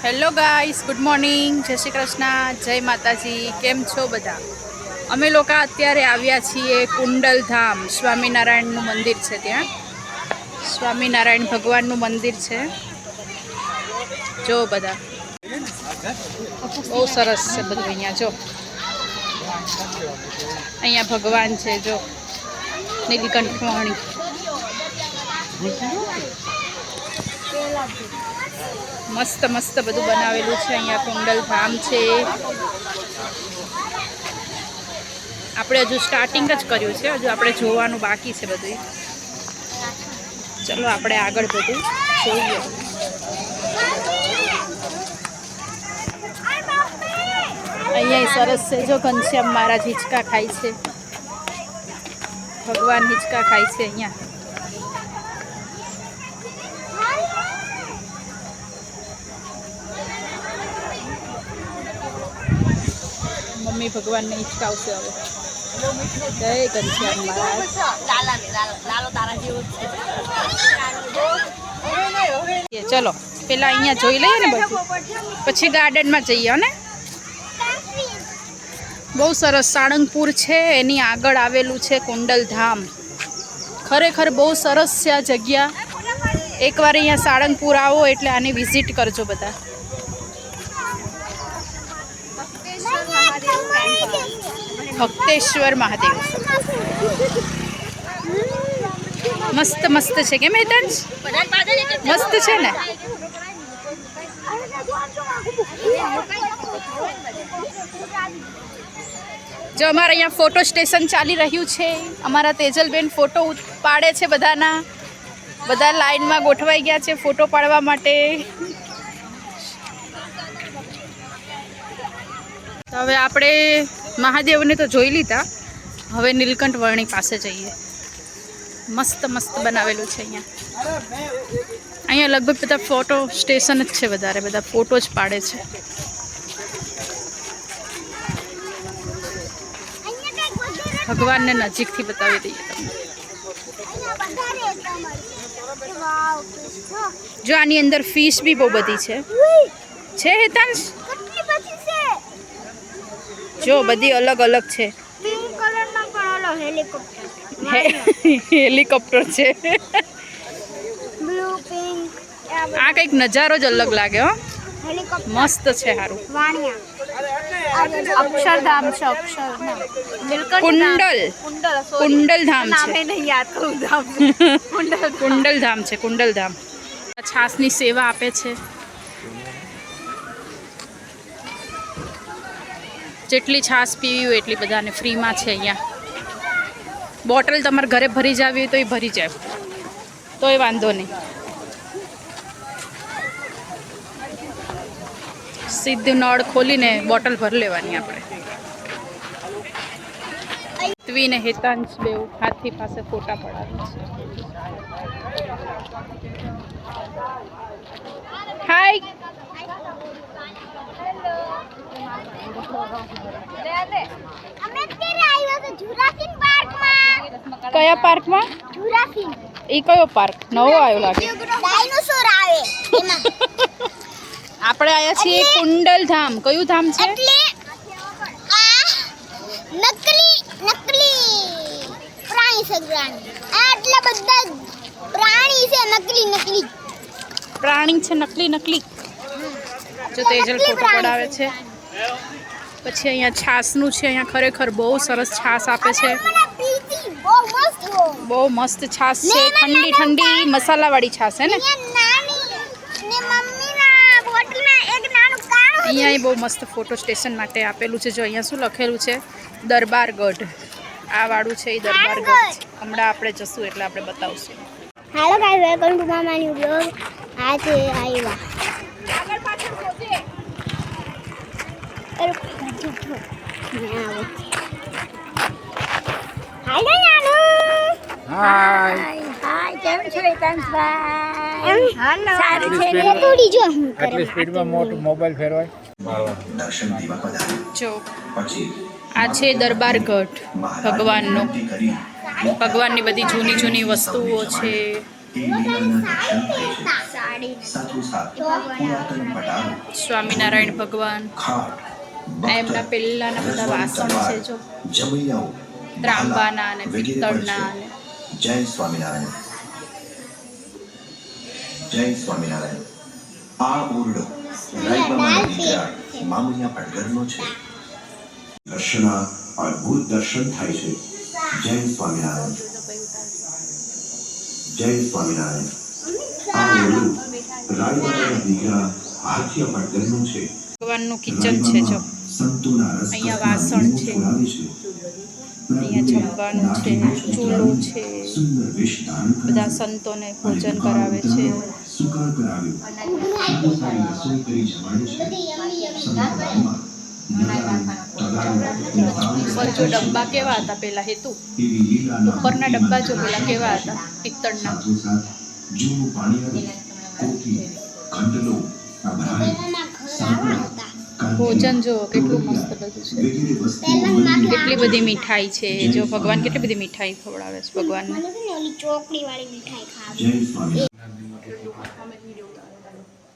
Hello guys, good morning, જય શ્રી કૃષ્ણ, જય માતાજી. કેમ છો બધા? અમે લોકો અત્યારે આવ્યા છીએ કુંડલધામ. સ્વામિનારાયણનું મંદિર છે, ત્યાં સ્વામિનારાયણ ભગવાનનું મંદિર છે. જો બધા બહુ સરસ છે બધું. અહીંયા જો, અહીંયા ભગવાન છે, જો નીલકંઠ વાણી. મસ્ત મસ્ત બધું બનાવેલું છે. અહીંયા કુંડલધામ છે. આપણે હજુ સ્ટાર્ટિંગ જ કર્યું છે, હજુ આપણે જોવાનું બાકી છે બધું. ચલો આપણે આગળ બધું જોઈએ. અહીંયા સરસ છે, જો ઘનશ્યામ મહારાજ હિંચકા ખાય છે. ભગવાન હિંચકા ખાય છે અહીંયા. મમ્મી ભગવાનને હિંચકાવશે હવે. જય ઘનશ્યામ મહારાજ. ચલો પેલા અહીંયા જોઈ લઈએ ને બધું, પછી ગાર્ડનમાં જઈએ. ને બહુ સરસ સાળંગપુર છે, એની આગળ આવેલું છે કુંડલધામ. ખરેખર બહુ સરસ છે આ જગ્યા. એકવાર અહીંયા સાળંગપુર આવો એટલે આની વિઝિટ કરજો બધા. ભક્તેશ્વર મહાદેવ મસ્ત મસ્ત છે. કેમ હેતાંશ? મસ્ત છે ને. જો અમારે અહીંયા ફોટો સ્ટેશન ચાલી રહ્યું છે. અમારા તેજલબેન ફોટો પાડે છે બધાના. બધા લાઈનમાં ગોઠવાઈ ગયા છે ફોટો પાડવા માટે. હવે આપણે મહાદેવને તો જોઈ લીધા, હવે નીલકંઠ વર્ણી પાસે જઈએ. મસ્ત મસ્ત બનાવેલું છે અહીંયા. અહીંયા લગભગ બધા ફોટો સ્ટેશન જ છે, વધારે બધા ફોટો જ પાડે છે. ભગવાનને નજીકથી બતાવી દઈએ તમને. જો આની અંદર ફિશ બી બહુ બધી છે હેતાંશ? જો બધી અલગ અલગ છે. હેલિકોપ્ટર છે. આ કંઈક નજારો જ અલગ લાગે. હો, મસ્ત છે. સારું. અક્ષરધામ છે. કુંડલધામ છે. કુંડલધામ છાસની સેવા આપે છે. જેટલી છાશ પીવી હોય એટલી બધાને ફ્રીમાં છે અહીંયા. બોટલ તમારે ઘરે ભરી જાવી હોય તો એ ભરી જાય, તોય વાંધો નહીં. સીધું નળ ખોલીને બોટલ ભરી લેવાની આપણે. ત્વી ને હેતાંશ બેઉ હાથી પાસે ફોટા પડાવે છે. હાય. કયા પાર્કમાં? એ કયો પાર્ક નવો આવ્યો લાગે? ડાયનોસોર આવે એમાં. આપણે આયા છીએ કુંડલધામ. કયું ધામ છે? નકલી પ્રાણી સંગ્રહાલય. આટલા બધા પ્રાણી છે, નકલી પ્રાણી છે. નકલી જો તેજલ ફોટો પડાવે છે. પછી અહીંયા છાસનું છે. અહીંયા ખરેખર બહુ સરસ છાસ આપે છે. બહુ મસ્ત છાસ છે. ઠંડી ઠંડી મસાલાવાળી છાસ છે ને. અહીંયા બહુ મસ્ત ફોટો સ્ટેશન માટે આપેલું છે. જો અહીંયા શું લખેલું છે? દરબારગઢ. આ વાળું છે એ દરબારગઢ છે. હમણાં આપણે જશું એટલે આપણે બતાવશું. હેલો ગાઈસ, વેલકમ ટુ મામા ન્યુ બ્લોગ. આજે આવ્યા હાલો નાનુ. હાય કેમ છો હેતાંશભાઈ? હાલો સારું છે ને? થોડી જો આટલી સ્પીડમાં મોટો મોબાઈલ ફેરવાય. જો આ છે દરબારગઢ ભગવાનનો. ભગવાનની બધી જૂની વસ્તુઓ છે. એ લીલાના દર્શન થાય છે. સાથોસાથ પુરાતન પટારો, સ્વામિનારાયણ ભગવાન ખાટ, આ એમના પહેલાના બધા વાસણ છે જો જમૈયાઓ, ત્રાંબાના અને વગેરે પણ પિત્તળના છે. અને જય સ્વામિનારાયણ. જય સ્વામિનારાયણ. આ ઓરડો રાયબાના દીકરા મામૈયા પડગરનો છે. દર્શના અદ્ભુત દર્શન થાય છે. જય સ્વામિનારાયણ. જય સ્વામિનારાયણ. આ ઓરડો રાયબાના દીકરા હાથિયા પડગરનો છે. ભગવાનનું કિચન છે જો સંતોના અહીંયા વાસણ છે, અહીંયા જમવાનું છે, ચૂલો છે, સુંદર વેશ ધારણ બધા સંતોને ભોજન કરાવે છે. સુકાળ કરાવ્યો, સારી રસોઈ કરી જમાડે છે. સંપ્રદાયમાં ઉપર જો ડબ્બા કેવા હતા પેલા હેતુ, એવી લીલાના ઉપરના ડબ્બા જો પેલા કેવા હતા પિત્તળના. સાથોસાથ જૂનું પાણી, કોકી, ઘંટલો, અભરાય, સાંકળા, ભોજન જો કેટલું મસ્ત બધું છે. વગેરે વસ્તુઓ કેટલી બધી મીઠાઈ છે જો ભગવાન કેટલી બધી મીઠાઈ ખવડાવે છે ભગવાનને. જય સ્વામિનારાયણ.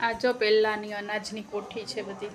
આ જો પહેલાની અનાજની કોઠી છે બધી.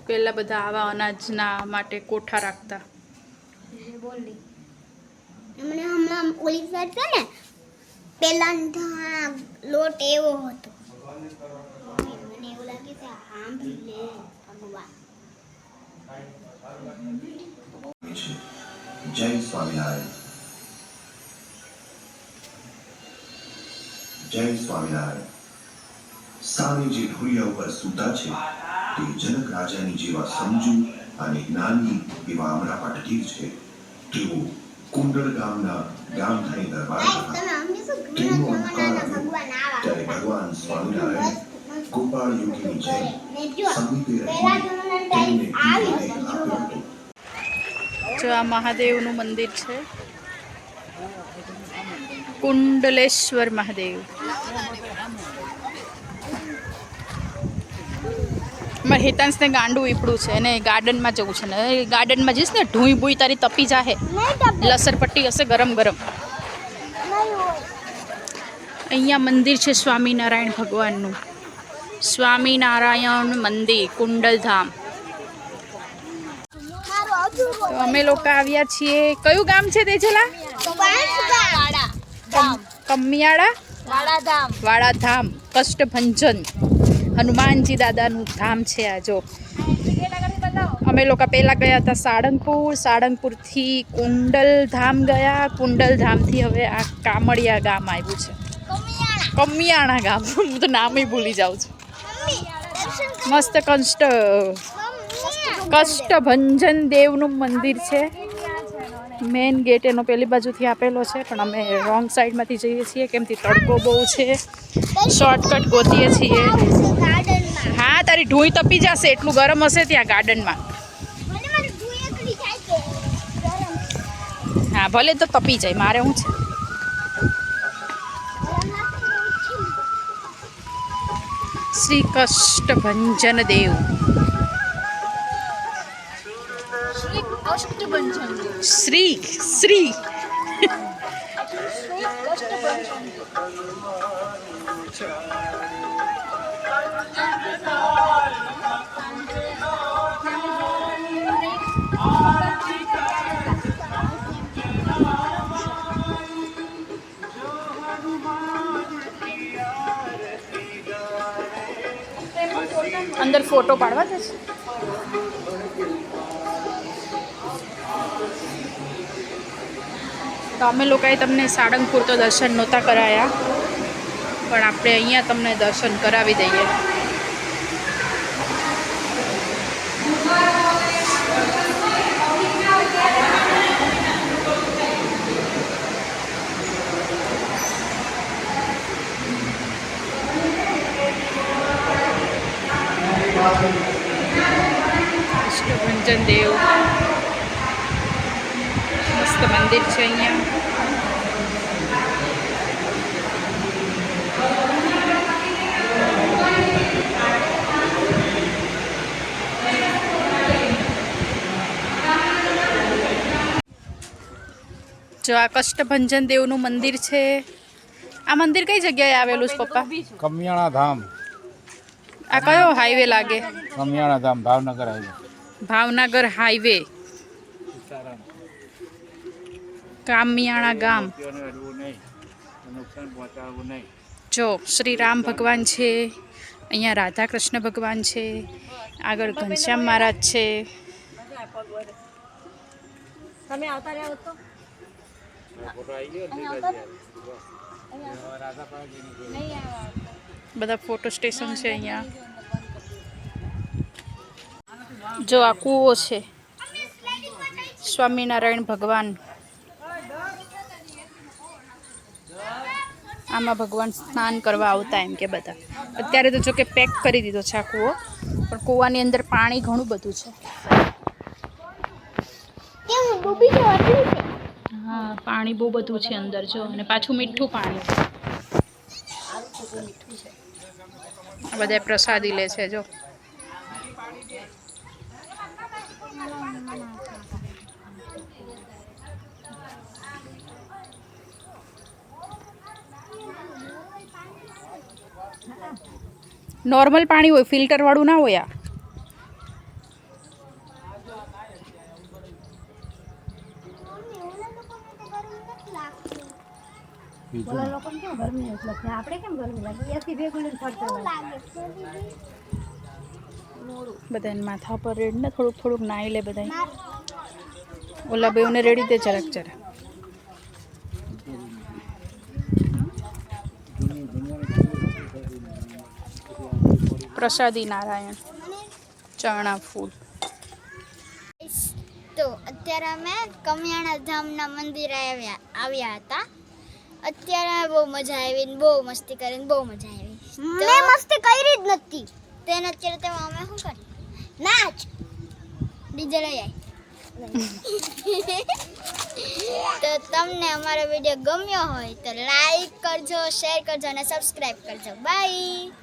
પહેલા બધા આવા અનાજના માટે કોઠા રાખતા. એમને હમણાં ઓલી સાઈડ છે ને પેલા લોટ એવો હતો. મને એવું લાગે કે સાંભળી લે ભગવાન. જય સ્વામિનારાયણ. જય સ્વામિનારાયણ. સામે જે ઢોળિયા ઉપર સૂતા છે તે જનક રાજાની જેવા સમજુ અને જ્ઞાની એવા અમરા પાટકીર છે. તેઓ કુંડળ ગામના ગામધારી દરબાર હતા. તમે અમને શું તેનો ઘણા અંતકાળ જમાનાના આવ્યો ભગવાન આવા ત્યારે ભગવાન સ્વામિનારાયણ ગોપાળ યોગીની જેમ ને જો સમીપે પહેલા રહીને જમાનાના તેમને આવી દેહ આપ્યો હતો. જો આ મહાદેવનું મંદિર છે, કુંડલેશ્વર મહાદેવ. મારે હેતાંશને ગાંડું ઈપડું છે અને ગાર્ડનમાં જવું છે ને ગાર્ડનમાં જઈશ ને ઢૂંઈ ભૂઈ તારી તપી જાહે. લસરપટ્ટી હશે ગરમ ગરમ. અહીંયા મંદિર છે સ્વામિનારાયણ ભગવાનનું. સ્વામિનારાયણ મંદિર કુંડલધામ. તો અમે લોકો આવ્યા છીએ. કયું ગામ છે તેજલા? કમિયાળા વાડાધામ કષ્ટભંજન હનુમાનજી દાદાનું ધામ છે. આ જો અમે લોકો પહેલાં ગયા હતા સાળંગપુર, સાળંગપુરથી કુંડલધામ ગયા, કુંડલધામથી હવે આ કામળિયા ગામ આવ્યું છે, કમિયાણા ગામ. હું તો નામ ભૂલી જાઉં છું. મસ્ત કષ્ટભંજન દેવનું મંદિર છે. મેઇન ગેટ એનો પેલી બાજુથી આપેલો છે પણ અમે રોંગ સાઈડમાંથી જઈએ છીએ કેમથી તડકો બહુ છે. શોર્ટકટ ગોતીએ છીએ. હા તારી ઢૂંઈ તપી જશે, એટલું ગરમ હશે ત્યાં ગાર્ડનમાં. હા ભલે તો તપી જાય, મારે શું છે. શ્રી કષ્ટભંજન દેવ. શ્રી શ્રી અંદર ફોટો પાડવા જશે. તો અમે લોકોએ તમને સાળંગપુર તો દર્શન નહોતા કરાયા પણ આપણે અહીંયા તમને દર્શન કરાવી દઈએ. કષ્ટભંજન દેવ મસ્ત મંદિર છે અહીંયા. જો આ કષ્ટભંજન દેવનું મંદિર છે. આ મંદિર કઈ જગ્યાએ આવેલું છે પપ્પા? કમિયાણા ધામ. આ કયો હાઈવે લાગે? કમિયાણા ધામ ભાવનગર હાઈવે. ભાવનગર હાઈવે, કામિયાણા ગામ. નુકસાન પહોંચાડવું નહીં. જો શ્રી રામ ભગવાન છે, અહીંયા રાધા કૃષ્ણ ભગવાન છે, આગળ ઘનશ્યામ મહારાજ છે. બધા ફોટો સ્ટેશન છે અહીંયા. જો આ કૂવો છે, સ્વામિનારાયણ ભગવાન. આમાં ભગવાન સ્નાન કરવા આવતા એમ કે બધા. અત્યારે તો જો કે પેક કરી દીધો છે આ કૂવો, પણ કૂવાની અંદર પાણી ઘણું બધું છે. હા, પાણી બહુ બધું છે અંદર જો, અને પાછું મીઠું પાણી. આ બધા પ્રસાદી લે છે જો. નોર્મલ પાણી હોય, ફિલ્ટર વાળું ના હોય. આ બધા માથા પર રેડ ને થોડુંક થોડુંક નાઈ લે બધા. ઓલા બેવને રેડી દે જરાક જરાક. પ્રસાદી નારાયણ, ચણા ફૂલ. તો અત્યારે અમે કમિયાણા ધામના મંદિરે આવ્યા હતા. અત્યારે બહુ મજા આવી ને બહુ મસ્તી કરીને બહુ મજા આવી. મેં મસ્તી કરી જ નથી. તેને અત્યારે તો અમે શું કરી? નાચ ડીજે લઈ આવી. તો તમને અમારો વિડીયો ગમ્યો હોય તો લાઈક કરજો, શેર કરજો અને સબસ્ક્રાઈબ કરજો. બાય.